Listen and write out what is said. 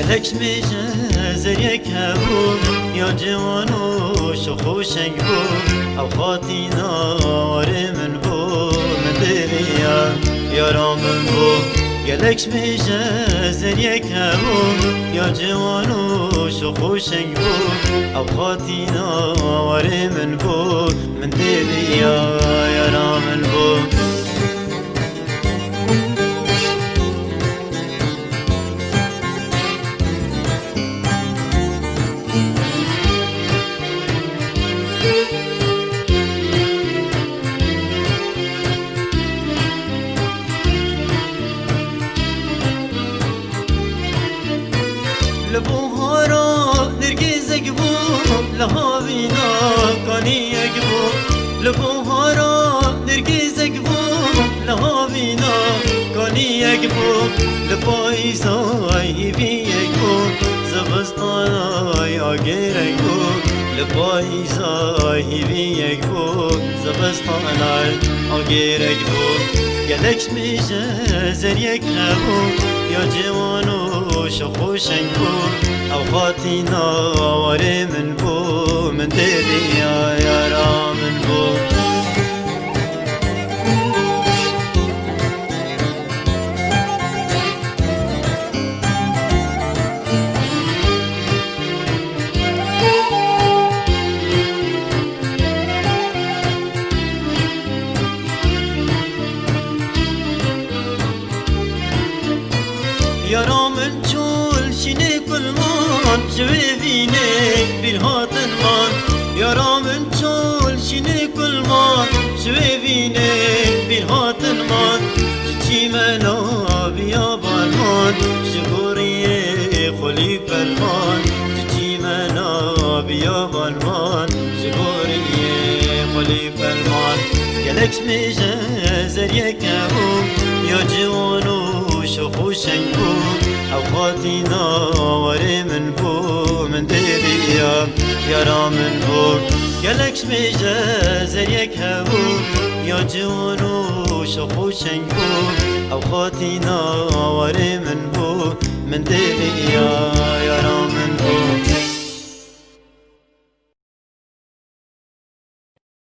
گلک میشه زریک هبو یا جوان و شخوشنگ بو او خاطی نار من بو من دلیا یارا من بو گلک میشه زریک هبو یا جوان و شخوشنگ بو او خاطی نار من بو من دلیا یارا من بو لبوهارا نرگیزگ بو لهاوینا کانیگ بو لبوهارا نرگیزگ بو لهاوینا کانیگ بو لپایزای بیگ بو زبستانای آگیرگ بو لپایزای بیگ بو زبستانای آگیرگ بو گلک میشه زریک نبو یا جوانو شخوشنگ بو او خاطی نوار من بو من دلیا یارا من بو یارا من چول شینه کلمان جوی بینه بیر هاتن من یارا من چول شینه کلمان جوی بینه بیر هاتن من چی منا بیا بالمان شگوریه خلی پلمان چی منا بیا بالمان شگوریه خلی پلمان گلک میشه زریه کبو یا جوانو شخوشنگ بو او خاطی نوار من بو من دلیا یارا من بو گلک میشه زریک هبو یا جوانو شخوشنگ بو او خاطی نوار من بو من دلیا یارا من بو